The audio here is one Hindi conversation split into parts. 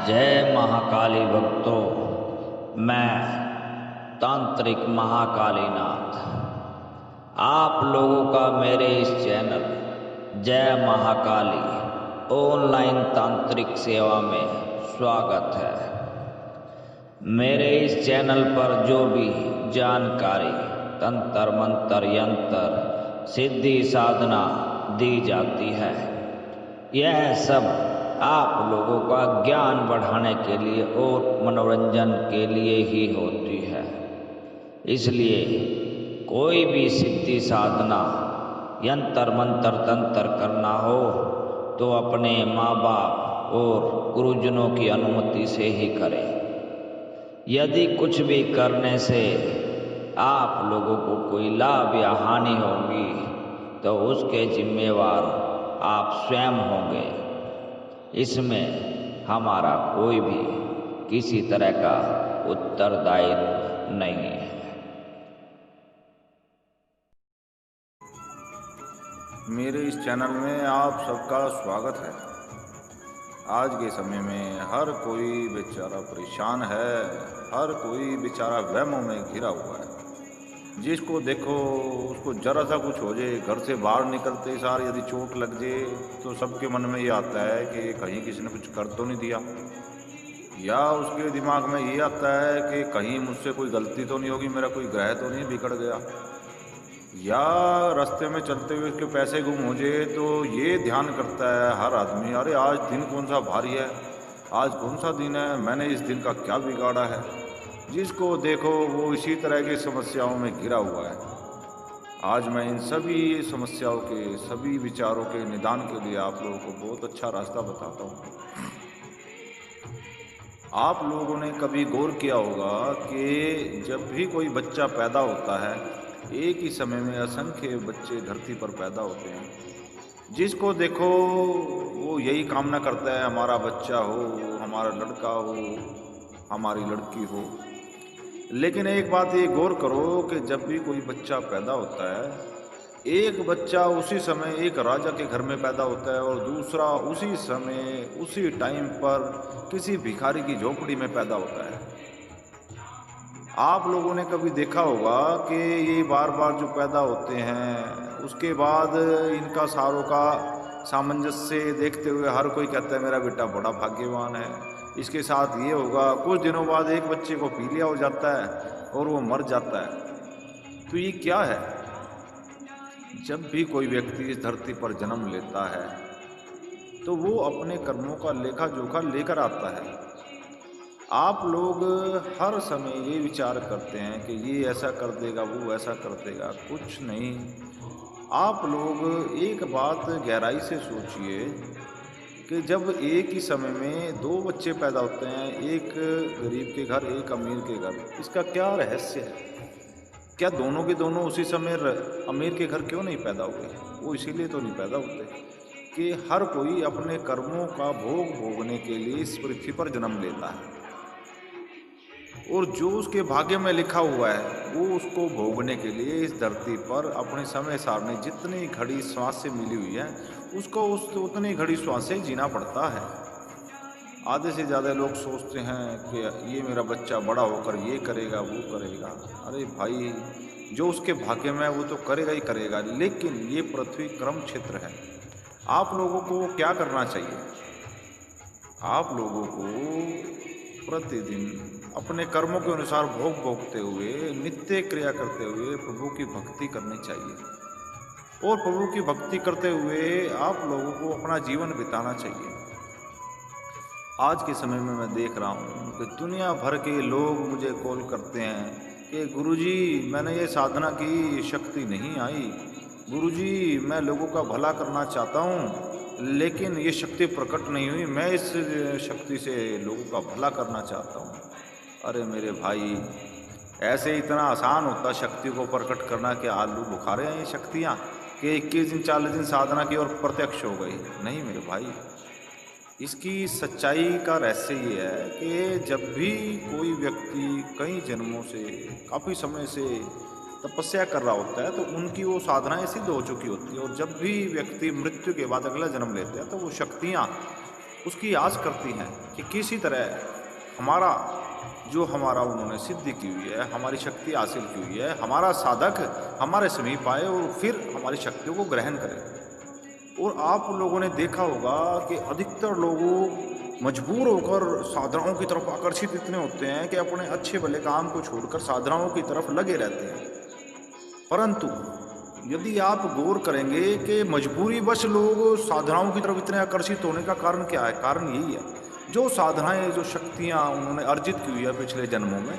जय महाकाली भक्तों। मैं तांत्रिक महाकालीनाथ आप लोगों का मेरे इस चैनल जय महाकाली ऑनलाइन तांत्रिक सेवा में स्वागत है। मेरे इस चैनल पर जो भी जानकारी तंत्र मंत्र यंत्र सिद्धि साधना दी जाती है, यह सब आप लोगों का ज्ञान बढ़ाने के लिए और मनोरंजन के लिए ही होती है। इसलिए कोई भी सिद्धि साधना यंत्र मंत्र तंत्र करना हो तो अपने माँ बाप और गुरुजनों की अनुमति से ही करें। यदि कुछ भी करने से आप लोगों को कोई लाभ या हानि होगी तो उसके जिम्मेवार आप स्वयं होंगे। इसमें हमारा कोई भी किसी तरह का उत्तरदायित्व नहीं है। मेरे इस चैनल में आप सबका स्वागत है। आज के समय में हर कोई बेचारा परेशान है, हर कोई बेचारा वहमों में घिरा हुआ है। जिसको देखो उसको जरा सा कुछ हो जाए, घर से बाहर निकलते सार यदि चोट लग जाए तो सबके मन में ये आता है कि कहीं किसी ने कुछ कर तो नहीं दिया, या उसके दिमाग में ये आता है कि कहीं मुझसे कोई गलती तो नहीं होगी, मेरा कोई ग्रह तो नहीं बिगड़ गया, या रास्ते में चलते हुए उसके पैसे गुम हो जाए तो ये ध्यान करता है हर आदमी, अरे आज दिन कौन सा भारी है, आज कौन सा दिन है, मैंने इस दिन का क्या बिगाड़ा है। जिसको देखो वो इसी तरह की समस्याओं में घिरा हुआ है। आज मैं इन सभी समस्याओं के, सभी विचारों के निदान के लिए आप लोगों को बहुत अच्छा रास्ता बताता हूँ। आप लोगों ने कभी गौर किया होगा कि जब भी कोई बच्चा पैदा होता है, एक ही समय में असंख्य बच्चे धरती पर पैदा होते हैं। जिसको देखो वो यही कामना करता है हमारा बच्चा हो, हमारा लड़का हो, हमारी लड़की हो। लेकिन एक बात ये गौर करो कि जब भी कोई बच्चा पैदा होता है, एक बच्चा उसी समय एक राजा के घर में पैदा होता है और दूसरा उसी समय उसी टाइम पर किसी भिखारी की झोपड़ी में पैदा होता है। आप लोगों ने कभी देखा होगा कि ये बार बार जो पैदा होते हैं उसके बाद इनका सारों का सामंजस्य देखते हुए हर कोई कहता है मेरा बेटा बड़ा भाग्यवान है। इसके साथ ये होगा, कुछ दिनों बाद एक बच्चे को पीलिया हो जाता है और वो मर जाता है। तो ये क्या है? जब भी कोई व्यक्ति इस धरती पर जन्म लेता है तो वो अपने कर्मों का लेखा जोखा लेकर आता है। आप लोग हर समय ये विचार करते हैं कि ये ऐसा कर देगा, वो ऐसा कर देगा, कुछ नहीं। आप लोग एक बात गहराई से सोचिए कि जब एक ही समय में दो बच्चे पैदा होते हैं, एक गरीब के घर, एक अमीर के घर, इसका क्या रहस्य है? क्या दोनों के दोनों उसी समय अमीर के घर क्यों नहीं पैदा हुए? वो इसीलिए तो नहीं पैदा होते कि हर कोई अपने कर्मों का भोग भोगने के लिए इस पृथ्वी पर जन्म लेता है और जो उसके भाग्य में लिखा हुआ है वो उसको भोगने के लिए इस धरती पर अपने समय सारणी जितनी घड़ी श्वास से मिली हुई है उसको उतनी घड़ी श्वास से जीना पड़ता है। आधे से ज़्यादा लोग सोचते हैं कि ये मेरा बच्चा बड़ा होकर ये करेगा, वो करेगा। अरे भाई, जो उसके भाग्य में है वो तो करेगा ही करेगा, लेकिन ये पृथ्वी कर्म क्षेत्र है। आप लोगों को क्या करना चाहिए? आप लोगों को प्रतिदिन अपने कर्मों के अनुसार भोग भोगते हुए, नित्य क्रिया करते हुए प्रभु की भक्ति करनी चाहिए और प्रभु की भक्ति करते हुए आप लोगों को अपना जीवन बिताना चाहिए। आज के समय में मैं देख रहा हूँ कि दुनिया भर के लोग मुझे कॉल करते हैं कि गुरुजी मैंने ये साधना की, शक्ति नहीं आई, गुरुजी मैं लोगों का भला करना चाहता हूँ लेकिन ये शक्ति प्रकट नहीं हुई, मैं इस शक्ति से लोगों का भला करना चाहता हूँ। अरे मेरे भाई, ऐसे इतना आसान होता शक्ति को प्रकट करना कि आलू बुखारे हैं ये शक्तियाँ कि 21 दिन 40 दिन साधना की और प्रत्यक्ष हो गई? नहीं मेरे भाई, इसकी सच्चाई का रहस्य ये है कि जब भी कोई व्यक्ति कई जन्मों से, काफ़ी समय से तपस्या कर रहा होता है तो उनकी वो साधनाएं सिद्ध हो चुकी होती है, और जब भी व्यक्ति मृत्यु के बाद अगला जन्म लेते हैं तो वो शक्तियाँ उसकी आस करती हैं कि किसी तरह हमारा उन्होंने सिद्धि की हुई है, हमारी शक्ति हासिल की हुई है, हमारा साधक हमारे समीप आए और फिर हमारी शक्तियों को ग्रहण करे। और आप लोगों ने देखा होगा कि अधिकतर लोग मजबूर होकर साधनाओं की तरफ आकर्षित इतने होते हैं कि अपने अच्छे भले काम को छोड़कर साधनाओं की तरफ लगे रहते हैं। परंतु यदि आप गौर करेंगे कि मजबूरीवश लोग साधनाओं की तरफ इतने आकर्षित होने का कारण क्या है, कारण यही है, जो साधनाएं, जो शक्तियां उन्होंने अर्जित की हुई है पिछले जन्मों में,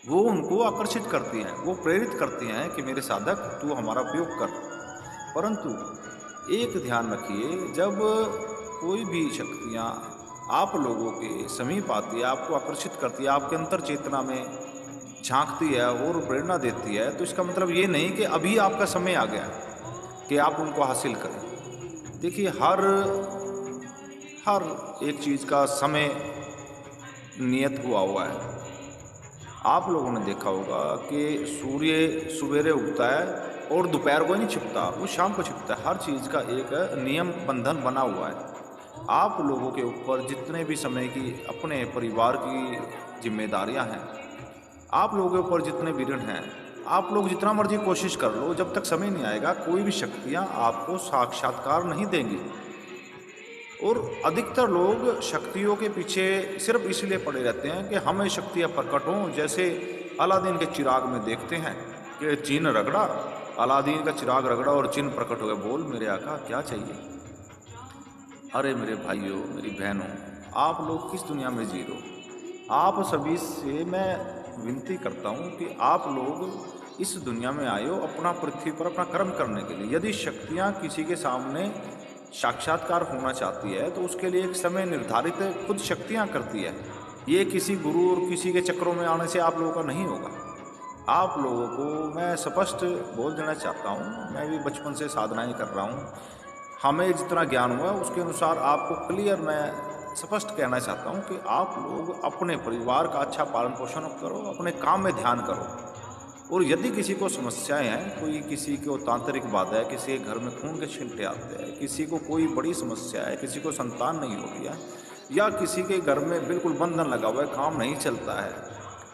वो उनको आकर्षित करती हैं, वो प्रेरित करती हैं कि मेरे साधक तू हमारा उपयोग कर। परंतु एक ध्यान रखिए, जब कोई भी शक्तियां आप लोगों के समीप आती है, आपको आकर्षित करती है, आपके अंतर चेतना में झांकती है और प्रेरणा देती है, तो इसका मतलब ये नहीं कि अभी आपका समय आ गया कि आप उनको हासिल करें। देखिए, हर एक चीज़ का समय नियत हुआ है। आप लोगों ने देखा होगा कि सूर्य सवेरे उगता है और दोपहर को नहीं छिपता, वो शाम को छिपता है। हर चीज़ का एक नियम बंधन बना हुआ है। आप लोगों के ऊपर जितने भी समय की अपने परिवार की जिम्मेदारियां हैं, आप लोगों के ऊपर जितने भी ऋण हैं, आप लोग जितना मर्जी कोशिश कर लो, जब तक समय नहीं आएगा कोई भी शक्तियां आपको साक्षात्कार नहीं देंगी। और अधिकतर लोग शक्तियों के पीछे सिर्फ इसलिए पड़े रहते हैं कि हमें शक्तियां प्रकट हों। जैसे अलादीन के चिराग में देखते हैं कि चिन्ह रगड़ा, अलादीन का चिराग रगड़ा और चिन्ह प्रकट हो गया। बोल मेरे आका क्या चाहिए? अरे मेरे भाइयों, मेरी बहनों, आप लोग किस दुनिया में जी रहे हो? आप सभी से मैं विनती करता हूँ कि आप लोग इस दुनिया में आए हो अपना पृथ्वी पर अपना कर्म करने के लिए। यदि शक्तियाँ किसी के सामने साक्षात्कार होना चाहती है तो उसके लिए एक समय निर्धारित खुद शक्तियाँ करती है। ये किसी गुरु और किसी के चक्रों में आने से आप लोगों का नहीं होगा। आप लोगों को मैं स्पष्ट बोल देना चाहता हूँ, मैं भी बचपन से साधनाएं कर रहा हूँ, हमें जितना ज्ञान हुआ उसके अनुसार आपको क्लियर मैं स्पष्ट कहना चाहता हूँ कि आप लोग अपने परिवार का अच्छा पालन पोषण करो, अपने काम में ध्यान करो। और यदि किसी को समस्याएं हैं, कोई किसी को तांत्रिक बाधा है, किसी के घर में खून के छींटे आते हैं, किसी को कोई बड़ी समस्या है, किसी को संतान नहीं हो रही है, या किसी के घर में बिल्कुल बंधन लगा हुआ है, काम नहीं चलता है,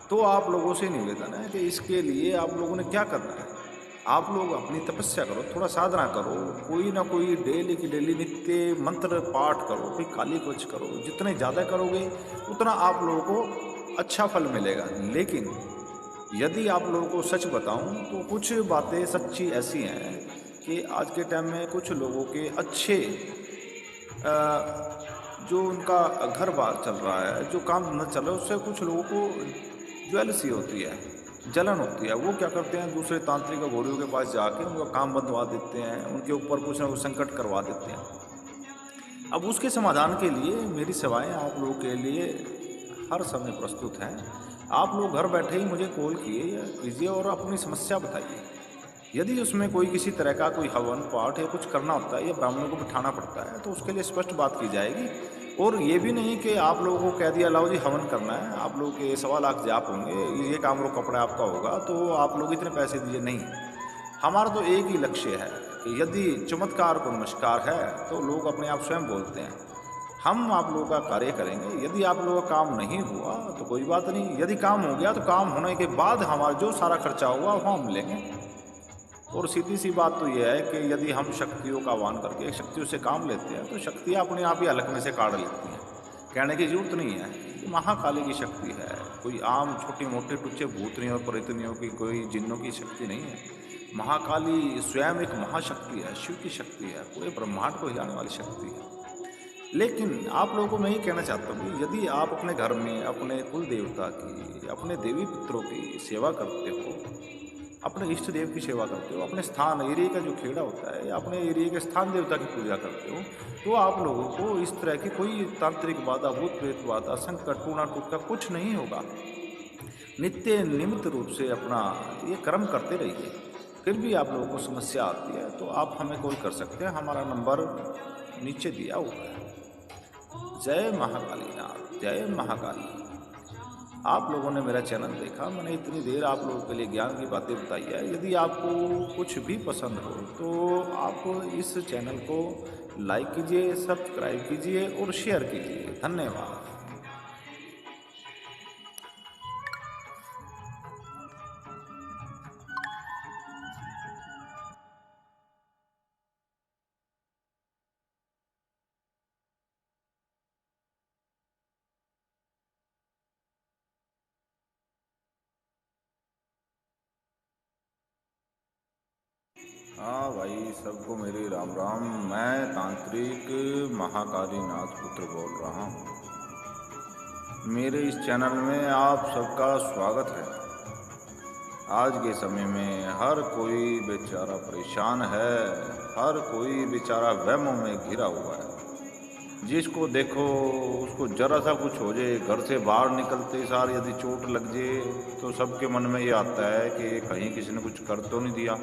तो आप लोगों से निवेदन है कि इसके लिए आप लोगों ने क्या करना है? आप लोग अपनी तपस्या करो, थोड़ा साधना करो, कोई ना कोई डेली की डेली नित्य मंत्र पाठ करो, कोई काली कुछ करो। जितने ज़्यादा करोगे उतना आप लोगों को अच्छा फल मिलेगा। लेकिन यदि आप लोगों को सच बताऊं तो कुछ बातें सच्ची ऐसी हैं कि आज के टाइम में कुछ लोगों के अच्छे जो उनका घर बार चल रहा है, जो काम न चल रहा है, उससे कुछ लोगों को ज्वेलसी होती है, जलन होती है। वो क्या करते हैं, दूसरे तांत्रिक घोड़ियों के पास जाके उनका काम बंधवा देते हैं, उनके ऊपर कुछ ना कुछ संकट करवा देते हैं। अब उसके समाधान के लिए मेरी सेवाएं आप लोगों के लिए हर समय प्रस्तुत हैं। आप लोग घर बैठे ही मुझे कॉल कीजिए और अपनी समस्या बताइए। यदि उसमें कोई किसी तरह का कोई हवन पाठ या कुछ करना होता है या ब्राह्मणों को बिठाना पड़ता है तो उसके लिए स्पष्ट बात की जाएगी। और ये भी नहीं कि आप लोगों को कह दिया लाओ जी हवन करना है, आप लोगों के 1.25 लाख जाप होंगे, ये कामरू कपड़ा आपका होगा तो आप लोग इतने पैसे दीजिए। नहीं, हमारा तो एक ही लक्ष्य है कि यदि चमत्कार को नमस्कार है तो लोग अपने आप स्वयं बोलते हैं। हम आप लोगों का कार्य करेंगे। यदि आप लोगों का काम नहीं हुआ तो कोई बात नहीं, यदि काम हो गया तो काम होने के बाद हमारा जो सारा खर्चा हुआ वो हम लेंगे। और सीधी सी बात तो यह है कि यदि हम शक्तियों का आह्वान करके शक्तियों से काम लेते हैं तो शक्तियाँ अपने आप ही हलक में से काट लेती हैं। कहने की जरूरत नहीं है, ये महाकाली की शक्ति है, कोई आम छोटी मोटे टुच्चे भूतनियों और प्रेतनियों की, कोई जिन्नों की शक्ति नहीं है। महाकाली स्वयं एक महाशक्ति है, शिव की शक्ति है, पूरे ब्रह्मांड को हिलाने वाली शक्ति है। लेकिन आप लोगों को मैं ये कहना चाहता हूँ कि यदि आप अपने घर में अपने कुल देवता की, अपने देवी पुत्रों की सेवा करते हो, अपने इष्ट देव की सेवा करते हो, अपने स्थान एरिया का जो खेड़ा होता है, अपने एरिया के स्थान देवता की पूजा करते हो, तो आप लोगों को इस तरह की कोई तांत्रिक बाधा, भूत प्रेत बाधा, संकट, टूना टूटका कुछ नहीं होगा। नित्य निमित्त रूप से अपना ये कर्म करते रहिए। फिर भी आप लोगों को समस्या आती है तो आप हमें कॉल कर सकते हैं, हमारा नंबर नीचे दिया हुआ है। जय महाकाली नाथ, जय महाकाली। आप लोगों ने मेरा चैनल देखा, मैंने इतनी देर आप लोगों के लिए ज्ञान की बातें बताई है। यदि आपको कुछ भी पसंद हो तो आप इस चैनल को लाइक कीजिए, सब्सक्राइब कीजिए और शेयर कीजिए। धन्यवाद। हाँ भाई, सबको मेरी राम राम। मैं तांत्रिक महाकाली नाथ पुत्र बोल रहा हूँ। मेरे इस चैनल में आप सबका स्वागत है। आज के समय में हर कोई बेचारा परेशान है, हर कोई बेचारा वहमों में घिरा हुआ है। जिसको देखो उसको जरा सा कुछ हो जाए, घर से बाहर निकलते सार यदि चोट लग जाए तो सबके मन में ये आता है कि कहीं किसी ने कुछ कर तो नहीं दिया,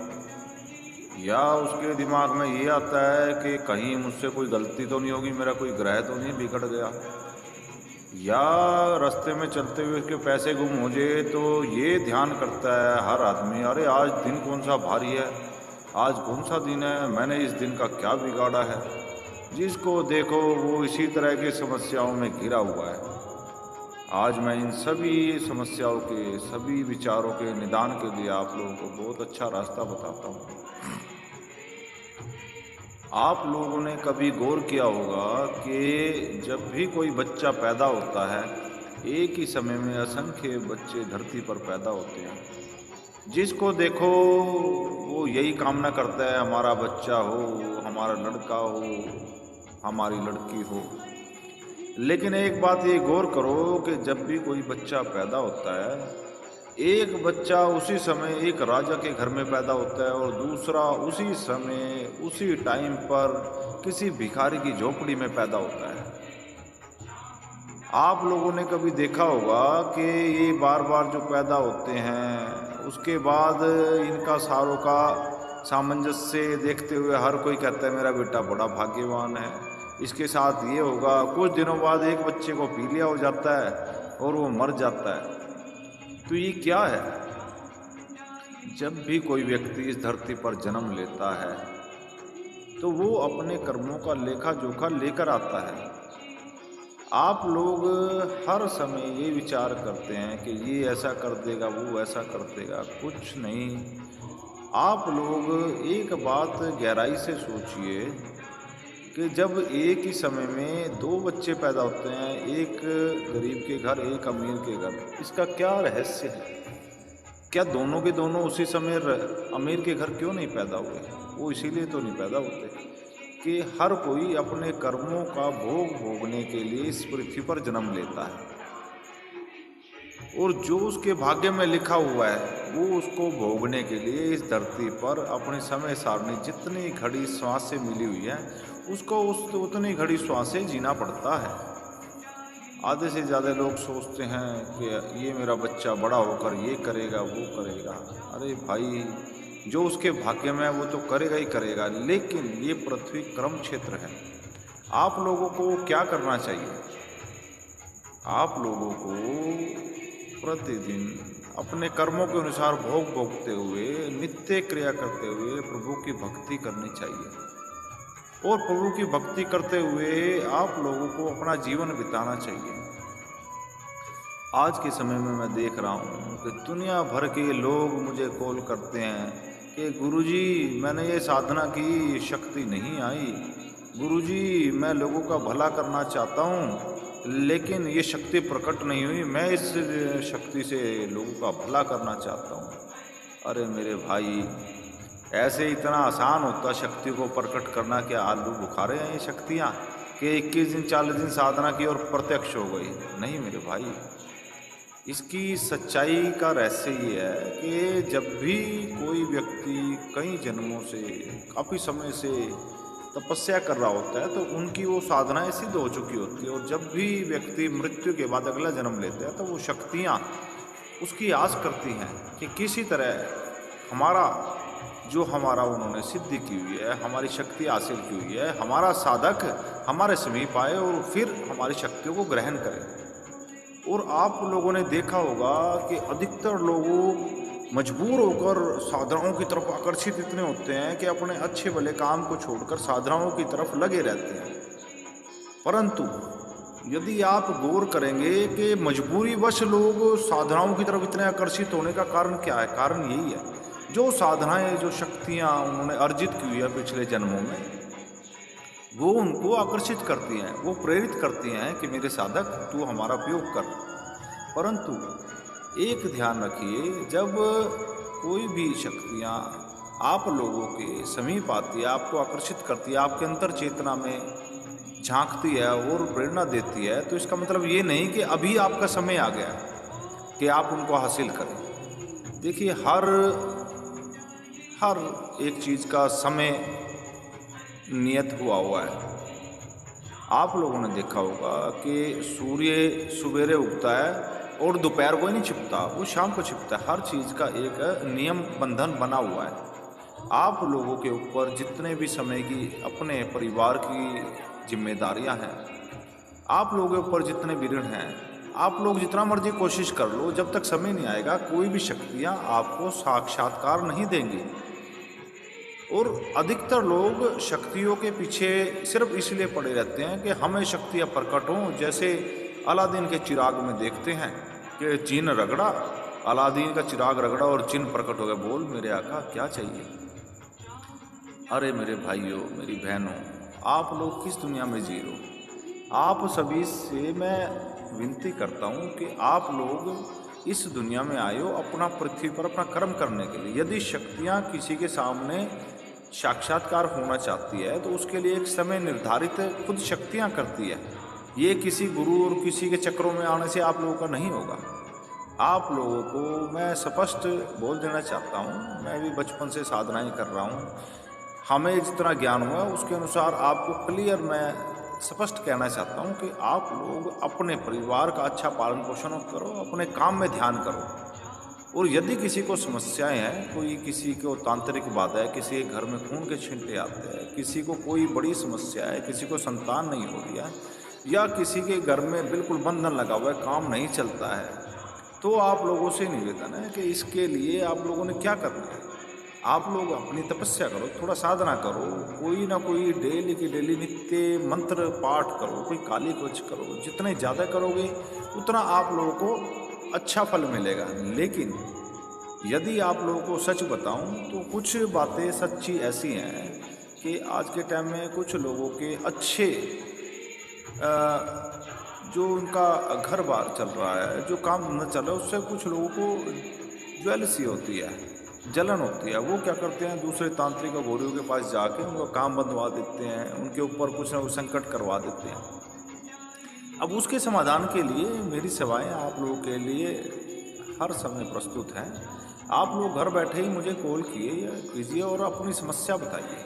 या उसके दिमाग में ये आता है कि कहीं मुझसे कोई गलती तो नहीं होगी, मेरा कोई ग्रह तो नहीं बिगड़ गया, या रास्ते में चलते हुए उसके पैसे गुम हो जाए तो ये ध्यान करता है हर आदमी, अरे आज दिन कौन सा भारी है, आज कौन सा दिन है, मैंने इस दिन का क्या बिगाड़ा है। जिसको देखो वो इसी तरह की समस्याओं में घिरा हुआ है। आज मैं इन सभी समस्याओं के, सभी विचारों के निदान के लिए आप लोगों को बहुत अच्छा रास्ता बताता हूँ। आप लोगों ने कभी गौर किया होगा कि जब भी कोई बच्चा पैदा होता है, एक ही समय में असंख्य बच्चे धरती पर पैदा होते हैं। जिसको देखो वो यही कामना करता है हमारा बच्चा हो, हमारा लड़का हो, हमारी लड़की हो। लेकिन एक बात ये गौर करो कि जब भी कोई बच्चा पैदा होता है, एक बच्चा उसी समय एक राजा के घर में पैदा होता है और दूसरा उसी समय उसी टाइम पर किसी भिखारी की झोपड़ी में पैदा होता है। आप लोगों ने कभी देखा होगा कि ये बार बार जो पैदा होते हैं उसके बाद इनका सारों का सामंजस्य देखते हुए हर कोई कहता है मेरा बेटा बड़ा भाग्यवान है, इसके साथ ये होगा। कुछ दिनों बाद एक बच्चे को पीलिया हो जाता है और वो मर जाता है। तो ये क्या है? जब भी कोई व्यक्ति इस धरती पर जन्म लेता है तो वो अपने कर्मों का लेखा जोखा लेकर आता है। आप लोग हर समय ये विचार करते हैं कि ये ऐसा कर देगा, वो ऐसा कर देगा, कुछ नहीं। आप लोग एक बात गहराई से सोचिए कि जब एक ही समय में दो बच्चे पैदा होते हैं, एक गरीब के घर, एक अमीर के घर, इसका क्या रहस्य है? क्या दोनों के दोनों उसी समय अमीर के घर क्यों नहीं पैदा हुए? वो इसीलिए तो नहीं पैदा होते कि हर कोई अपने कर्मों का भोग भोगने के लिए इस पृथ्वी पर जन्म लेता है, और जो उसके भाग्य में लिखा हुआ है वो उसको भोगने के लिए इस धरती पर अपनी समय सारणी जितनी घड़ी श्वासें मिली हुई है उसको उतनी घड़ी श्वासें जीना पड़ता है। आधे से ज़्यादा लोग सोचते हैं कि ये मेरा बच्चा बड़ा होकर ये करेगा, वो करेगा। अरे भाई, जो उसके भाग्य में है वो तो करेगा ही करेगा, लेकिन ये पृथ्वी कर्म क्षेत्र है। आप लोगों को क्या करना चाहिए? आप लोगों को प्रतिदिन अपने कर्मों के अनुसार भोग भोगते हुए, नित्य क्रिया करते हुए प्रभु की भक्ति करनी चाहिए, और प्रभु की भक्ति करते हुए आप लोगों को अपना जीवन बिताना चाहिए। आज के समय में मैं देख रहा हूँ कि दुनिया भर के लोग मुझे कॉल करते हैं कि गुरुजी मैंने ये साधना की, शक्ति नहीं आई। गुरुजी मैं लोगों का भला करना चाहता हूँ लेकिन ये शक्ति प्रकट नहीं हुई, मैं इस शक्ति से लोगों का भला करना चाहता हूँ। अरे मेरे भाई, ऐसे इतना आसान होता शक्ति को प्रकट करना? क्या आलू बुखारे हैं ये शक्तियाँ कि 21 दिन 40 दिन साधना की और प्रत्यक्ष हो गई? नहीं मेरे भाई, इसकी सच्चाई का रहस्य ये है कि जब भी कोई व्यक्ति कई जन्मों से, काफ़ी समय से तपस्या कर रहा होता है तो उनकी वो साधनाएं सिद्ध हो चुकी होती है, और जब भी व्यक्ति मृत्यु के बाद अगला जन्म लेता है तो वो शक्तियाँ उसकी आस करती हैं कि किसी तरह हमारा उन्होंने सिद्धि की हुई है, हमारी शक्ति हासिल की हुई है, हमारा साधक हमारे समीप आए और फिर हमारी शक्तियों को ग्रहण करे। और आप लोगों ने देखा होगा कि अधिकतर लोगों मजबूर होकर साधनाओं की तरफ आकर्षित इतने होते हैं कि अपने अच्छे भले काम को छोड़कर साधनाओं की तरफ लगे रहते हैं। परंतु यदि आप गौर करेंगे कि मजबूरीवश लोग साधनाओं की तरफ इतने आकर्षित होने का कारण क्या है, कारण यही है, जो साधनाएं, जो शक्तियां उन्होंने अर्जित की हुई है पिछले जन्मों में, वो उनको आकर्षित करती हैं, वो प्रेरित करती हैं कि मेरे साधक तू हमारा उपयोग कर। परंतु एक ध्यान रखिए, जब कोई भी शक्तियाँ आप लोगों के समीप आती है, आपको आकर्षित करती है, आपके अंतर चेतना में झांकती है और प्रेरणा देती है, तो इसका मतलब ये नहीं कि अभी आपका समय आ गया कि आप उनको हासिल करें। देखिए, हर एक चीज़ का समय नियत हुआ है। आप लोगों ने देखा होगा कि सूर्य सवेरे उगता है और दोपहर को ही नहीं छिपता, वो शाम को छिपता है। हर चीज़ का एक नियम बंधन बना हुआ है। आप लोगों के ऊपर जितने भी समय की अपने परिवार की जिम्मेदारियां हैं, आप लोगों के ऊपर जितने भी ऋण हैं, आप लोग जितना मर्जी कोशिश कर लो, जब तक समय नहीं आएगा कोई भी शक्तियां आपको साक्षात्कार नहीं देंगी। और अधिकतर लोग शक्तियों के पीछे सिर्फ इसलिए पड़े रहते हैं कि हमें शक्तियां प्रकट हों। जैसे अलादीन के चिराग में देखते हैं कि चिन्ह रगड़ा, अलादीन का चिराग रगड़ा और चिन्ह प्रकट हो गया। बोल मेरे आका क्या चाहिए। अरे मेरे भाइयों, मेरी बहनों, आप लोग किस दुनिया में जी रहे हो? आप सभी से मैं विनती करता हूँ कि आप लोग इस दुनिया में आए हो अपना पृथ्वी पर अपना कर्म करने के लिए। यदि शक्तियाँ किसी के सामने साक्षात्कार होना चाहती है तो उसके लिए एक समय निर्धारित खुद शक्तियाँ करती है। ये किसी गुरु और किसी के चक्रों में आने से आप लोगों का नहीं होगा। आप लोगों को मैं स्पष्ट बोल देना चाहता हूँ, मैं भी बचपन से साधनाएं कर रहा हूँ, हमें जितना ज्ञान हुआ उसके अनुसार आपको क्लियर मैं स्पष्ट कहना चाहता हूँ कि आप लोग अपने परिवार का अच्छा पालन पोषण करो, अपने काम में ध्यान करो। और यदि किसी को समस्याएं हैं, कोई किसी को तांत्रिक बाधा है, किसी के घर में खून के छींटे आते हैं, किसी को कोई बड़ी समस्या है, किसी को संतान नहीं हो रही है, या किसी के घर में बिल्कुल बंधन लगा हुआ है, काम नहीं चलता है, तो आप लोगों से निवेदन है कि इसके लिए आप लोगों ने क्या करना है। आप लोग अपनी तपस्या करो, थोड़ा साधना करो, कोई ना कोई डेली की डेली नित्य मंत्र पाठ करो, कोई काली कुछ करो। जितने ज़्यादा करोगे उतना आप लोगों को अच्छा फल मिलेगा। लेकिन यदि आप लोगों को सच बताऊं तो कुछ बातें सच्ची ऐसी हैं कि आज के टाइम में कुछ लोगों के अच्छे जो उनका घर बार चल रहा है, जो काम न चल रहा है, उससे कुछ लोगों को ज्वेलसी होती है, जलन होती है। वो क्या करते हैं, दूसरे तांत्रिक और गौरियों के पास जाके उनका काम बंधवा देते हैं, उनके ऊपर कुछ ना कुछ संकट करवा देते हैं। अब उसके समाधान के लिए मेरी सेवाएं आप लोगों के लिए हर समय प्रस्तुत हैं। आप लोग घर बैठे ही मुझे कॉल कीजिए और अपनी समस्या बताइए।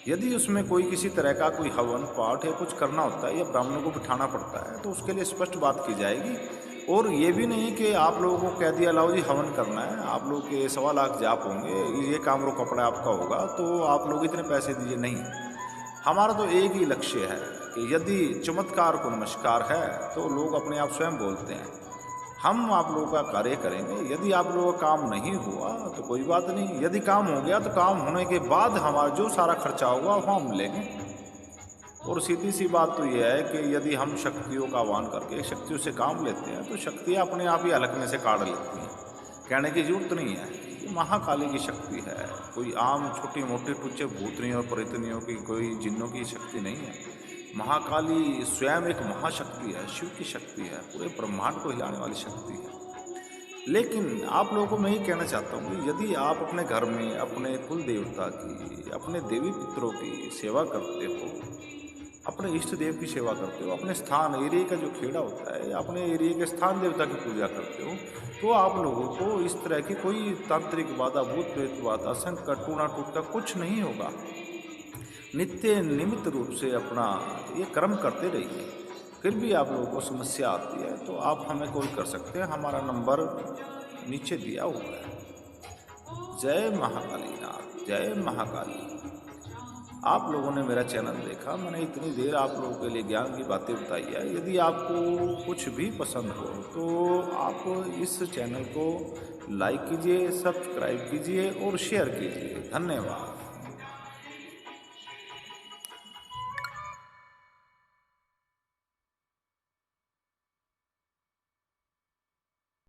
यदि उसमें कोई किसी तरह का कोई हवन पाठ या कुछ करना होता है या ब्राह्मणों को बिठाना पड़ता है तो उसके लिए स्पष्ट बात की जाएगी। और ये भी नहीं कि आप लोगों को कह दिया लाओ जी हवन करना है, आप लोग के 1.25 लाख जाप होंगे, ये कामरो कपड़ा आपका होगा तो आप लोग इतने पैसे दीजिए। नहीं, हमारा तो एक ही लक्ष्य है कि यदि चमत्कार को नमस्कार है तो लोग अपने आप स्वयं बोलते हैं। हम आप लोगों का कार्य करेंगे। यदि आप लोगों का काम नहीं हुआ तो कोई बात नहीं, यदि काम हो गया तो काम होने के बाद हमारा जो सारा खर्चा होगा वो हम लेंगे। और सीधी सी बात तो यह है कि यदि हम शक्तियों का आह्वान करके शक्तियों से काम लेते हैं तो शक्तियाँ अपने आप ही हलकने से काट लेती हैं। कहने की जरूरत नहीं है, ये महाकाली की शक्ति है, कोई आम छोटी मोटी टुच्चे भूतनियों प्रेतनियों की, कोई जिन्नों की शक्ति नहीं है। महाकाली स्वयं एक महाशक्ति है, शिव की शक्ति है, पूरे ब्रह्मांड को हिलाने वाली शक्ति है। लेकिन आप लोगों को मैं ये कहना चाहता हूँ कि यदि आप अपने घर में अपने कुल देवता की, अपने देवी पितरों की सेवा करते हो, अपने इष्ट देव की सेवा करते हो, अपने स्थान एरिया का जो खेड़ा होता है, अपने एरिया के स्थान देवता की पूजा करते हो, तो आप लोगों को इस तरह की कोई तांत्रिक बाधा, भूत प्रेत बाधा, संकट, टूना टूटता कुछ नहीं होगा। नित्य निमित्त रूप से अपना ये कर्म करते रहिए। फिर भी आप लोगों को समस्या आती है तो आप हमें कॉल कर सकते हैं, हमारा नंबर नीचे दिया हुआ है। जय महाकाली नाथ, जय महाकाली। आप लोगों ने मेरा चैनल देखा, मैंने इतनी देर आप लोगों के लिए ज्ञान की बातें बताई है। यदि आपको कुछ भी पसंद हो तो आप इस चैनल को लाइक कीजिए, सब्सक्राइब कीजिए और शेयर कीजिए। धन्यवाद।